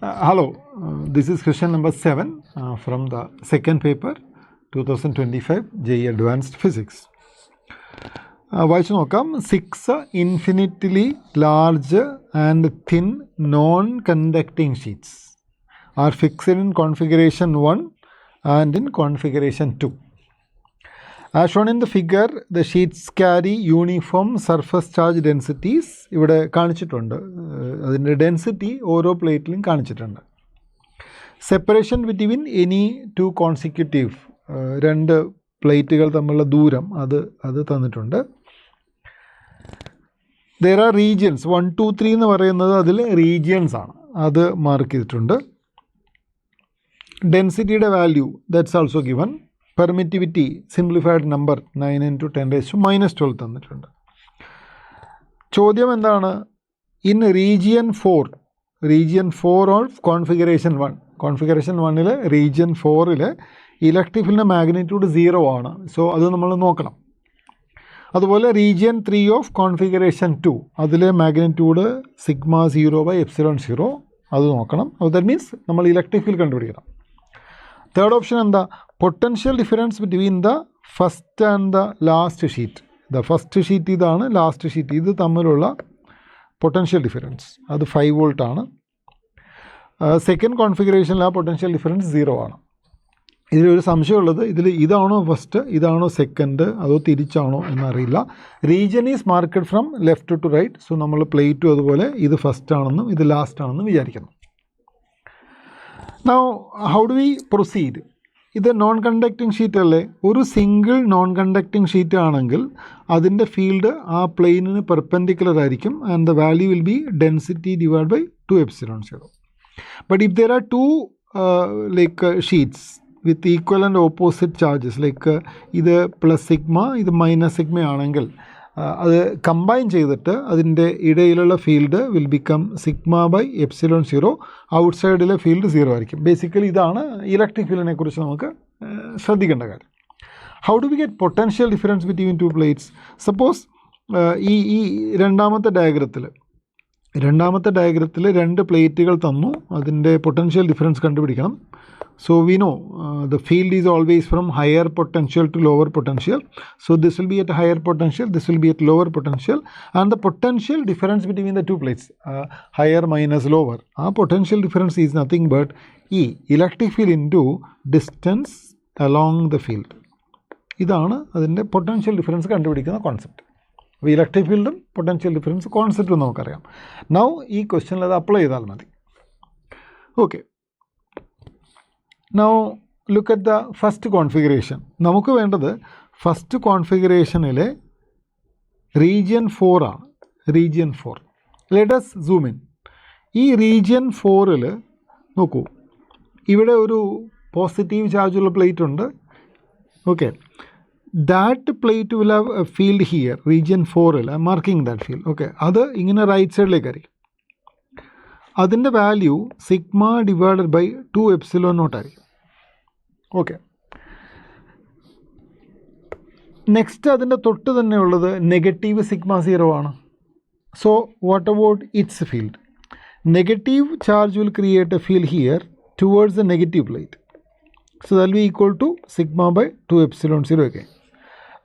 Hello, this is question number 7 from the second paper 2025 JEE Advanced Physics. വായിച്ചു നോക്കാം. 6 infinitely large and thin non-conducting sheets are fixed in configuration 1 and in configuration 2. As shown in the figure, the sheets carry uniform surface charge densities. ഇവിടെ കാണിച്ചിട്ടുണ്ട്, അതിൻ്റെ density ഓരോ പ്ലേറ്റിലും കാണിച്ചിട്ടുണ്ട്. Separation between any two consecutive, രണ്ട് പ്ലേറ്റുകൾ തമ്മിലുള്ള ദൂരം അത് തന്നിട്ടുണ്ട്. ദർ ആർ റീജിയൻസ് 1, 2, 3 എന്ന് പറയുന്നത് അതിൽ റീജിയൻസ് ആണ്, അത് മാർക്ക് ചെയ്തിട്ടുണ്ട്. ഡെൻസിറ്റിയുടെ value that's also given. Permittivity simplified number 9 × 10⁻⁻12 തന്നിട്ടുണ്ട്. ചോദ്യം എന്താണ്? In region 4 of configuration 1, configuration 1 region 4 electric ഫീൽഡിൻ്റെ മാഗ്നിറ്റ്യൂഡ് 0 ആണ്. സോ അത് നമ്മൾ നോക്കണം. അതുപോലെ റീജിയൻ 3 ഓഫ് കോൺഫിഗറേഷൻ 2, അതിലെ മാഗ്നിറ്റ്യൂഡ് σ0/ε0, അത് നോക്കണം. ദാറ്റ് മീൻസ് നമ്മൾ ഇലക്ട്രിക് ഫീൽഡ് കണ്ടുപിടിക്കണം. തേർഡ് ഓപ്ഷൻ എന്താ? Potential difference between the first and the last sheet. The first sheet ഇതാണ്, ലാസ്റ്റ് ഷീറ്റ് ഇത് തമ്മിലുള്ള പൊട്ടൻഷ്യൽ ഡിഫറൻസ് അത് 5 വോൾട്ട് ആണ്. സെക്കൻഡ് കോൺഫിഗറേഷനിൽ ആ പൊട്ടൻഷ്യൽ ഡിഫറൻസ് 0 ആണ്. ഇതിലൊരു സംശയമുള്ളത്, ഇതാണോ ഫസ്റ്റ്, ഇതാണോ സെക്കൻഡ്, അതോ തിരിച്ചാണോ എന്നറിയില്ല. Region is marked from left to right. So നമ്മൾ പ്ലേറ്റും അതുപോലെ ഇത് ഫസ്റ്റ് ആണെന്നും ഇത് ലാസ്റ്റ് ആണെന്നും വിചാരിക്കുന്നു. Now how do we proceed? ഇത് നോൺ കണ്ടക്റ്റിംഗ് ഷീറ്റ് അല്ലേ? ഒരു സിംഗിൾ നോൺ കണ്ടക്റ്റിംഗ് ഷീറ്റ് ആണെങ്കിൽ അതിൻ്റെ ഫീൽഡ് ആ പ്ലെയിനിന് പെർപെൻഡിക്കുലർ ആയിരിക്കും. And the value will be density divide by 2ε0. But if there are 2 sheets with equal and opposite charges, ഇത് plus sigma ഇത് മൈനസ് സിഗ്മ ആണെങ്കിൽ അത് കമ്പൈൻ ചെയ്തിട്ട് അതിൻ്റെ ഇടയിലുള്ള ഫീൽഡ് വിൽ ബിക്കം σ/ε0. ഔട്ട് സൈഡിലെ ഫീൽഡ് 0 ആയിരിക്കും. ബേസിക്കലി ഇതാണ് ഇലക്ട്രിക് ഫീൽഡിനെ കുറിച്ച് നമുക്ക് ശ്രദ്ധിക്കേണ്ട കാര്യം. How do we get potential difference between 2 plates? Suppose ഈ രണ്ടാമത്തെ ഡയഗ്രത്തിൽ 2 പ്ലേറ്റുകൾ തന്നു, അതിൻ്റെ പൊട്ടൻഷ്യൽ ഡിഫറൻസ് കണ്ടുപിടിക്കണം. So we know the field is always from higher potential to lower potential. So this will be at higher potential, this will be at lower potential, and the potential difference between the 2 plates, higher minus lower, potential difference is nothing but E, electric field into distance along the field. ഇതാണ് അതിൻ്റെ potential difference കണ്ടുപിടിക്കുന്ന concept. അപ്പോൾ electric ഫീൽഡും potential difference കോൺസെപ്റ്റും നമുക്കറിയാം. Now ഈ ക്വസ്റ്റ്യനിൽ അത് apply ചെയ്താൽ മതി. Okay, now look at the first configuration. നമുക്ക് വേണ്ടത് ഫസ്റ്റ് കോൺഫിഗറേഷനിലെ റീജിയൻ 4 ആണ്. Region 4, let us zoom in. ഈ റീജിയൻ 4 നോക്കൂ, ഇവിടെ ഒരു പോസിറ്റീവ് ചാർജുള്ള പ്ലേറ്റ് ഉണ്ട്. Okay, that plate will have A field here. Region 4 I M marking that field. Okay, അത് ഇങ്ങനെ റൈറ്റ് സൈഡിലേക്കായിരിക്കും. അതിൻ്റെ വാല്യൂ σ/2ε0 ആയിരിക്കും. ഓക്കെ, നെക്സ്റ്റ് അതിൻ്റെ തൊട്ട് തന്നെ ഉള്ളത് നെഗറ്റീവ് σ0 ആണ്. So what about its field? Negative charge will create a field here towards the negative plate. So that will equal to σ/2ε0 again.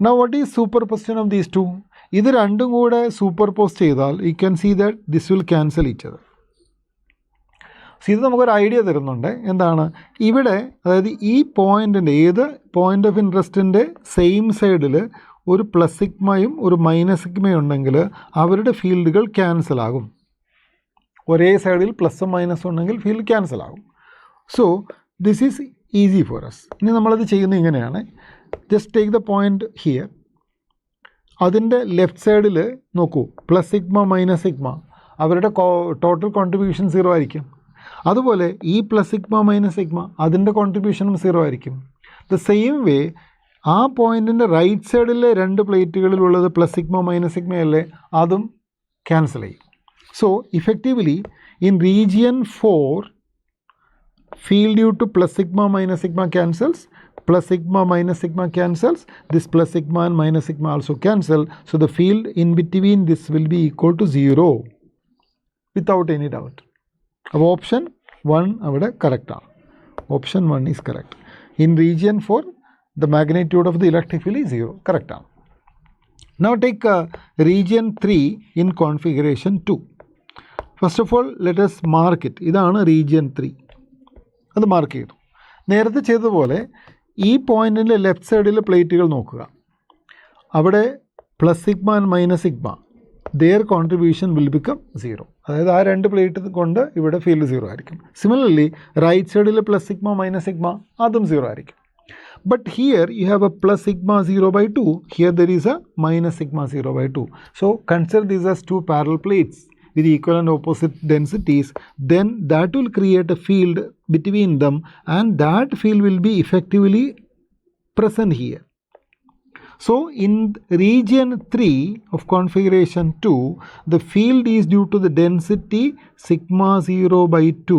Now what is superposition of these two? ഇത് രണ്ടും കൂടെ super post ചെയ്താൽ you can see that this will cancel each other. So ഇത് നമുക്കൊരു idea തരുന്നുണ്ട്. എന്താണ് ഇവിടെ? അതായത് ഈ പോയിൻറ്റിൻ്റെ, ഏത് പോയിൻ്റ് ഓഫ് ഇൻട്രസ്റ്റിൻ്റെ സെയിം സൈഡിൽ ഒരു പ്ലസ് സിഗ്മയും ഒരു മൈനസ് സിഗ്മയും ഉണ്ടെങ്കിൽ അവരുടെ ഫീൽഡുകൾ ക്യാൻസൽ ആകും. ഒരേ സൈഡിൽ പ്ലസ്സും മൈനസും ഉണ്ടെങ്കിൽ ഫീൽഡ് ക്യാൻസൽ ആകും. So this is easy for us. ഇനി നമ്മളത് ചെയ്യുന്നത് ഇങ്ങനെയാണ്. Just take the point here. അതിൻ്റെ ലെഫ്റ്റ് സൈഡിൽ നോക്കൂ, പ്ലസ് സിഗ്മ മൈനസ് സിഗ്മ, അവരുടെ ടോട്ടൽ കോൺട്രിബ്യൂഷൻ 0 ആയിരിക്കും. അതുപോലെ ഈ പ്ലസ് സിഗ്മ മൈനസ് സിഗ്മ അതിൻ്റെ കോൺട്രിബ്യൂഷനും 0 ആയിരിക്കും. ദ സെയിം വേ ആ പോയിൻറ്റിൻ്റെ റൈറ്റ് സൈഡിലെ 2 പ്ലേറ്റുകളിലുള്ളത് പ്ലസ് സിഗ്മ മൈനസ് സിഗ്മ അല്ലേ, അതും ക്യാൻസൽ ചെയ്യും. So effectively in region 4 field due to plus sigma minus sigma cancels, plus sigma minus sigma cancels, this plus sigma and minus sigma also cancel. So the field in between this will be equal to 0 without any doubt. Our option 1 അവിടെ കറക്റ്റാണ്. Option 1 is correct. In region 4 the magnitude of the electric field is 0. Correct. Now take region 3 in configuration 2. First of all, let us mark it. ഇതാണ് region 3. അത് mark ചെയ്തു. നേരത്തെ ചെയ്തതുപോലെ ഈ പോയിന്റിൻ്റെ left സൈഡിലെ പ്ലേറ്റുകൾ നോക്കുക. അവിടെ plus sigma and minus sigma, their contribution will become 0. അതായത് ആ രണ്ട് പ്ലേറ്റ് കൊണ്ട് ഇവിടെ ഫീൽഡ് 0 ആയിരിക്കും. സിമിലർലി റൈറ്റ് സൈഡിലെ പ്ലസ് സിഗ്മ മൈനസ് സിഗ്മ അതും 0 ആയിരിക്കും. But here you have a plus sigma 0 by 2. Here there is a minus sigma 0 by 2. So consider these as two parallel plates with equal and opposite densities. Then that will create a field between them, and that field will be effectively present here. So in region 3 of configuration 2, the field is due to the density sigma 0 by 2,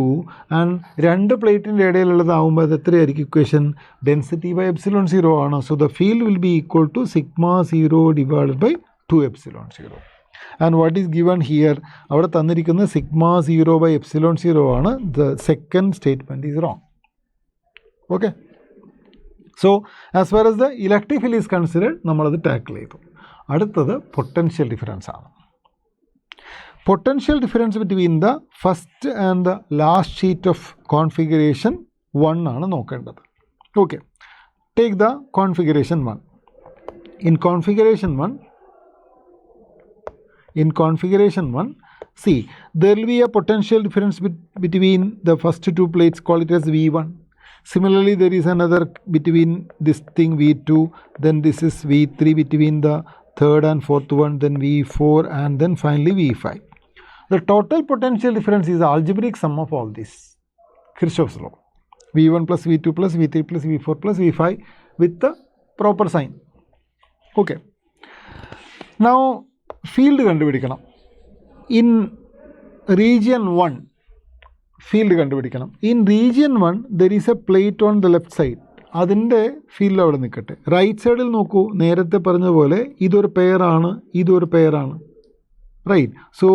and രണ്ട് പ്ലേറ്റിൻ്റെ ഇടയിലുള്ളതാവുമ്പോൾ അത് എത്രയായിരിക്കും equation? Density by epsilon 0 ആണ്. So the field will be equal to sigma 0 divided by 2 epsilon 0. And what is given here? അവിടെ തന്നിരിക്കുന്നത് sigma 0 by epsilon 0 ആണ്. The second statement is wrong. Okay. So as far as the electric field is considered, നമ്മളത് tackle ചെയ്തു. അടുത്തത് potential difference ആണ്. Potential difference between the first and the last sheet of configuration 1 ആണ് നോക്കേണ്ടത്. Okay, take the configuration 1. In configuration 1, see, there will be a potential difference between the first two plates, call it as V1. Similarly, there is another between this thing V2, then this is V3 between the third and fourth one, then V4, and then finally V5. The total potential difference is the algebraic sum of all this. Kirchhoff's law. V1 plus V2 plus V3 plus V4 plus V5 with the proper sign. Okay. Now, field കണ്ടുപിടിക്കണം. In region 1, field കണ്ടുപിടിക്കണം. In region 1 there is A plate on the left side. അതിൻ്റെ field അവിടെ നിൽക്കട്ടെ. Right സൈഡിൽ നോക്കൂ, നേരത്തെ പറഞ്ഞതുപോലെ ഇതൊരു പെയറാണ്, ഇതൊരു പെയറാണ്. Right. So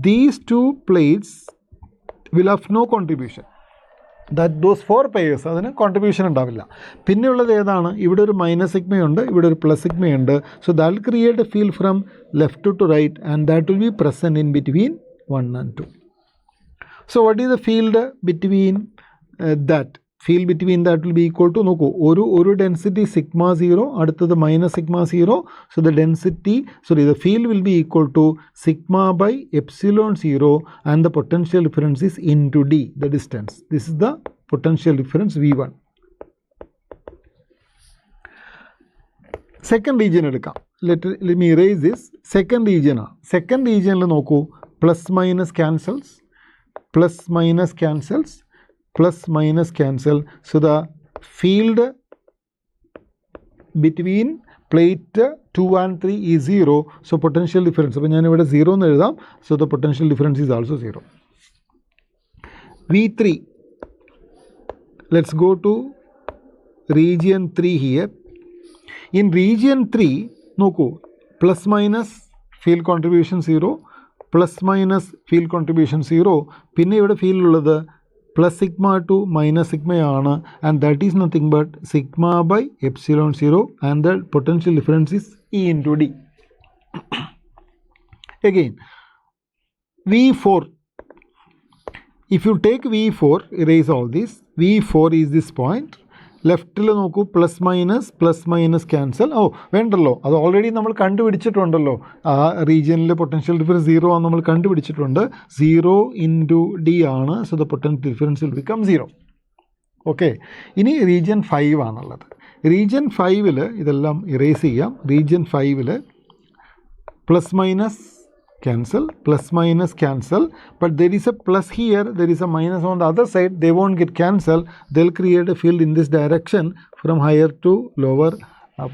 these two plates will have no contribution. Those 4 pairs അതിന് കോൺട്രിബ്യൂഷൻ ഉണ്ടാവില്ല. പിന്നെയുള്ളത് ഏതാണ്? ഇവിടെ ഒരു മൈനസ് സിഗ്മയുണ്ട്, ഇവിടെ ഒരു പ്ലസ് സിഗ്മയുണ്ട്. So that will create a field from left to right, and that will be present in between 1 and 2. So what is the field between that? Field between that will be equal to, നോക്കൂ, ഒരു density sigma 0, അടുത്തത് minus sigma 0. So the field will be equal to sigma by epsilon 0, and the potential difference is into d, the distance. This is the potential difference V1. Second region എടുക്കാം. Let me erase this. Second region ആണ്. Second region നോക്കൂ, plus minus ക്യാൻസൽസ്, plus minus cancels, plus minus cancel. So the field between plate 2 and 3 is 0. So potential difference, അപ്പോൾ ഞാൻ ഇവിടെ 0 എന്ന് എഴുതാം. So the potential difference is also 0. V3, let's go to region 3 here. In region 3 നോക്കൂ, plus minus field contribution 0, plus minus field contribution 0. പിന്നെ ഇവിടെ ഫീൽഡുള്ളത് plus sigma to minus സിഗ്മയാണ്, and that is nothing but sigma by epsilon 0, and the potential difference is E into D. Again, V4. If you take V4, erase all this. V4 is this point. ലെഫ്റ്റിൽ നോക്കൂ, plus minus cancel. വേണ്ടല്ലോ, അത് already നമ്മൾ കണ്ടുപിടിച്ചിട്ടുണ്ടല്ലോ. ആ റീജിയനിലെ potential difference 0 ആണ് നമ്മൾ കണ്ടുപിടിച്ചിട്ടുണ്ട്. 0 into D ആണ്. So the potential difference will become 0. Okay. ഇനി റീജിയൻ 5 ആണുള്ളത്. റീജിയൻ 5 ഇതെല്ലാം ഇറേസ് ചെയ്യാം. Region 5 plus minus cancel, but there is a plus here, there is a minus on the other side. They won't get cancelled. They'll create a field in this direction from higher to lower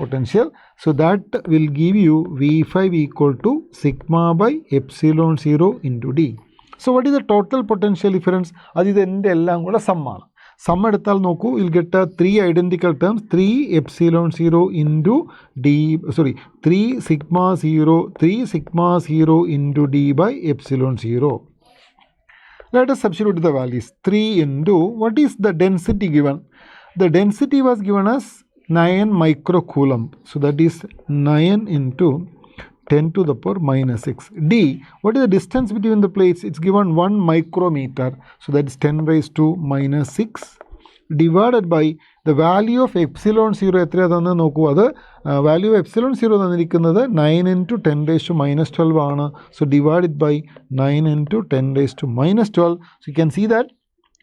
potential. So that will give you V5 equal to sigma by epsilon 0 into d. So what is the total potential difference? അത് ഇതിൻ്റെ എല്ലാം കൂടെ സമ്മാണ്. Sum എടുത്താൽ നോക്കൂ, will get 3 identical terms. 3 epsilon 0 into d, 3 sigma 0 into d by epsilon 0. Let us substitute the values. 3 into, what is the density given? The density was given as 9 microcoulomb. So that is 9 into 10 to the power minus 6. D, what is the distance between the plates? It's given 1 micrometer. So that is 10 raised to minus 6 divided by the value of epsilon 0. എത്രയാണ് തന്നെ നോക്കൂ, അത് value of epsilon 0 തന്നിരിക്കുന്നത് 9 into 10 raised to minus 12 ആണ്. So divided by 9 into 10 raised to minus 12. So you can see that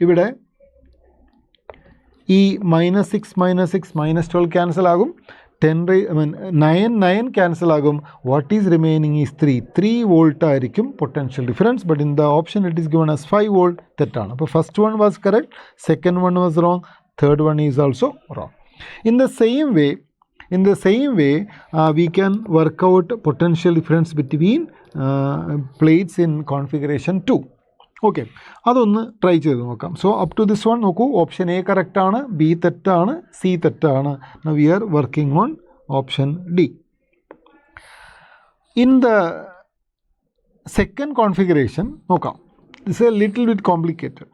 ഇവിടെ ഈ minus 6 minus 12 cancel ആകും, 9 cancel ആകും. What is remaining is 3 volt ആയിരിക്കും potential difference. But in the option it is given as 5 volt. തെറ്റാണ്. അപ്പോൾ first one was correct, second one was wrong, third one is also wrong. In the same way, we can work out potential difference between plates in configuration 2. Okay, അതൊന്ന് try ചെയ്ത് നോക്കാം. So up to this one നോക്കൂ, option A കറക്റ്റാണ്, B തെറ്റാണ്, C തെറ്റാണ്. Now we are working on option D. In the second configuration നോക്കാം. This a little bit complicated.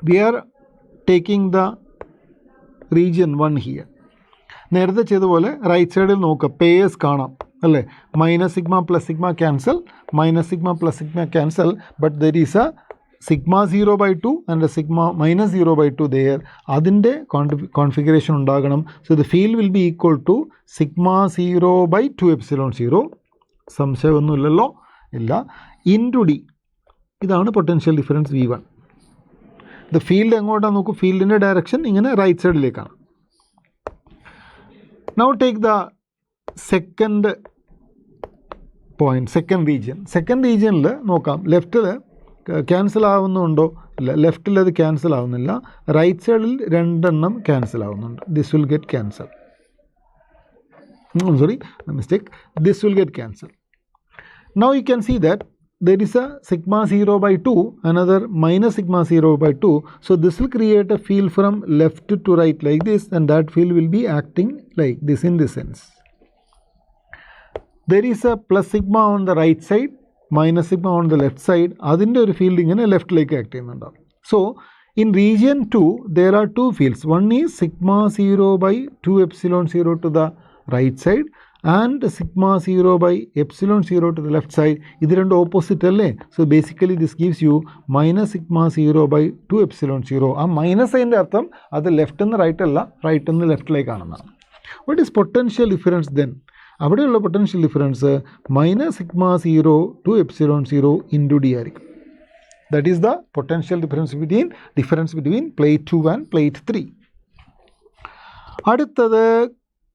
We are taking the region 1 here. നേരത്തെ ചെയ്തപോലെ right സൈഡിൽ നോക്കുക, pairs കാണാം അല്ലേ? Minus sigma plus sigma cancel, minus sigma plus sigma cancel, but there is a sigma 0/2 and sigma minus 0/2 there. അതിൻ്റെ configuration ഉണ്ടാകണം. So the field will be equal to sigma 0/2 epsilon 0. സംശയമൊന്നുമില്ലല്ലോ? ഇല്ല. Into D, ഇതാണ് potential difference V1. The field എങ്ങോട്ടാണ് നോക്കൂ, ഫീൽഡിൻ്റെ direction ഇങ്ങനെ right സൈഡിലേക്കാണ്. Now take the second point, second region. Second റീജിയനിൽ നോക്കാം, ലെഫ്റ്റിൽ ക്യാൻസൽ ആവുന്നുണ്ടോ? ഇല്ല, ലെഫ്റ്റിൽ അത് ക്യാൻസൽ ആവുന്നില്ല. റൈറ്റ് സൈഡിൽ 2 എണ്ണം ക്യാൻസൽ ആവുന്നുണ്ട്. This will get cancel. Sorry, mistake. This will get cancel. Now you can see that there is a sigma 0/2, another minus sigma 0/2. So this will create a field from left to right like this, and that field will be acting like this in this sense. There is a plus sigma on the right side, minus sigma on the left side. അതിൻ്റെ ഒരു field ഇങ്ങനെ ലെഫ്റ്റിലേക്ക് act ചെയ്യുന്നുണ്ടാവും. So in region 2 there are 2 fields. One is sigma 0/2 epsilon 0 to the right side and sigma 0/epsilon 0 to the left side. ഇത് രണ്ടും opposite അല്ലേ? So basically this gives you minus sigma 0/2 epsilon 0. ആ minus അതിൻ്റെ അർത്ഥം അത് left നിന്ന് right അല്ല, right നിന്ന് ലെഫ്റ്റിലേക്കാണെന്നാണ്. What is potential difference then? അവിടെയുള്ള potential difference minus sigma 0/2 epsilon 0 into D ആയിരിക്കും. That is the potential difference between plate 2 and plate 3. അടുത്തത്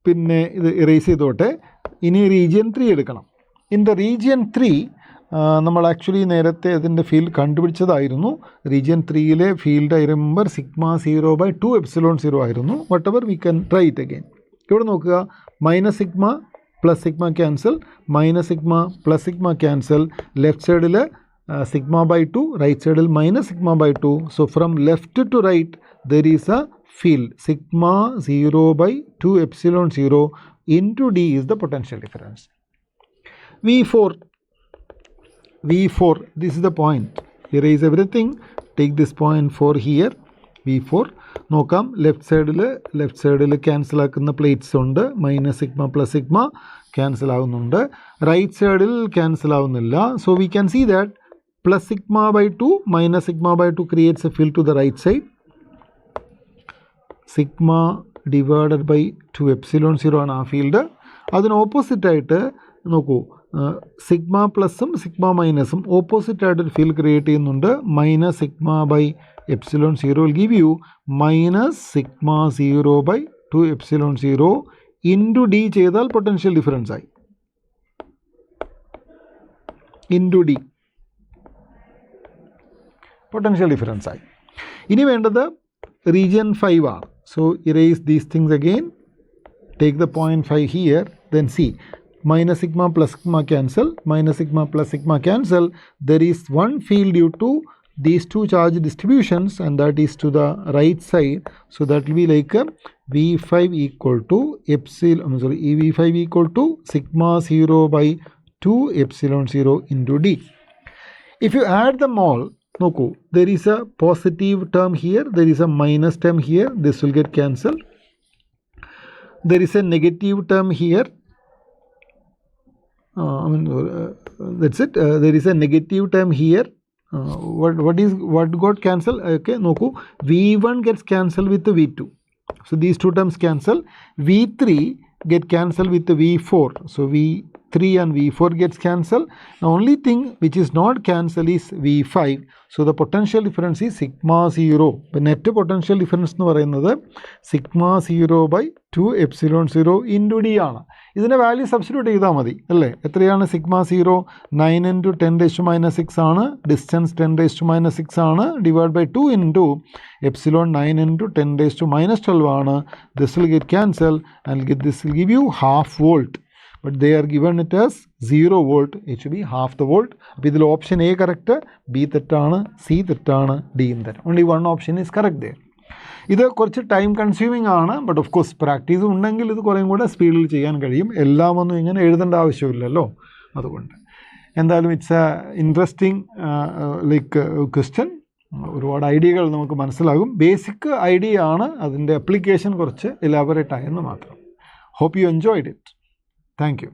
പിന്നെ ഇത് ഇറേസ് ചെയ്തോട്ടെ. ഇനി റീജിയൻ 3 എടുക്കണം. ഇൻ ദ റീജിയൻ 3 നമ്മൾ ആക്ച്വലി നേരത്തെ അതിൻ്റെ ഫീൽഡ് കണ്ടുപിടിച്ചതായിരുന്നു. റീജിയൻ 3യിലെ field I remember sigma 0/2 epsilon 0 ആയിരുന്നു. Whatever we can try it again. ഇവിടെ നോക്കുക, minus sigma plus sigma cancel, minus sigma plus sigma cancel. Left സൈഡിൽ sigma/2, റൈറ്റ് സൈഡിൽ minus sigma/2. So from left to right there is a field sigma 0/2 epsilon 0 into d is the potential difference. V4, this is the point. Erase everything, take this point 4 here. V4 നോക്കാം, left സൈഡിൽ cancel ആക്കുന്ന plates ഉണ്ട്. Minus sigma plus sigma cancel ആവുന്നുണ്ട്. Right സൈഡിൽ cancel ആവുന്നില്ല. So we can see that plus sigma/2 minus sigma/2 creates a field to the right side. Sigma divided by 2 epsilon 0 ആണ് ആ field. അതിന് ഓപ്പോസിറ്റായിട്ട് നോക്കൂ, സിഗ്മ പ്ലസും സിഗ്മ മൈനസും ഓപ്പോസിറ്റായിട്ടൊരു ഫീൽഡ് ക്രിയേറ്റ് ചെയ്യുന്നുണ്ട്. Minus sigma/epsilon 0 will give you minus sigma 0/2 epsilon 0 into D ചെയ്താൽ പൊട്ടൻഷ്യൽ ഡിഫറൻസ് ആയി. ഇൻറ്റു ഡി പൊട്ടൻഷ്യൽ ഡിഫറൻസ് ആയി. ഇനി വേണ്ടത് റീജിയൻ 5 ആണ്. So erase these things again, take the point 5 here, then see minus sigma plus sigma cancel, minus sigma plus sigma cancel. There is one field due to these two charge distributions, and that is to the right side. So that will be like V5 equal to V5 equal to sigma 0/2 epsilon 0 into d. If you add them all, നോക്കൂ, there is a positive term here, there is a minus term here, this will get cancelled. There is a negative term here, that's it. There is a negative term here. What got cancelled? Okay, നോക്കൂ, V1 gets cancelled with the V2. So these two terms cancel. V3 get cancelled with the V4. So V3 and V4 gets cancelled. The only thing which is not cancelled is V5. So the potential difference is sigma 0. The net potential difference എന്ന് പറയുന്നത് sigma 0 by 2 epsilon 0 into D ആണ്. ഇതിൻ്റെ value substitute ചെയ്താൽ മതി അല്ലേ? എത്രയാണ് sigma 0? 9 into 10⁻6 ആണ്. Distance 10⁻6 ആണ്. Divide by 2 into epsilon 9 into 10⁻12 ആണ്. This will get cancelled and this will give you half volt. But they are given it as 0 volt. It should be half the volt. അപ്പോൾ ഇതിൽ option a correct, b തെറ്റാണ്, C തെറ്റാണ്, ഡിയും തെറ്റാണ്. Only one option is correct there. ഇത് കുറച്ച് time consuming ആണ്, but of course practice ഉണ്ടെങ്കിൽ ഇത് കുറേയും കൂടെ സ്പീഡിൽ ചെയ്യാൻ കഴിയും. എല്ലാം ഒന്നും ഇങ്ങനെ എഴുതേണ്ട ആവശ്യമില്ലല്ലോ. അതുകൊണ്ട് എന്തായാലും it's A interesting like question. ഒരുപാട് ഐഡിയകൾ നമുക്ക് മനസ്സിലാകും. ബേസിക് ഐഡിയ ആണ്, അതിൻ്റെ അപ്ലിക്കേഷൻ കുറച്ച് എലാബറേറ്റ് ആയെന്ന് മാത്രം. Hope you enjoyed it. Thank U.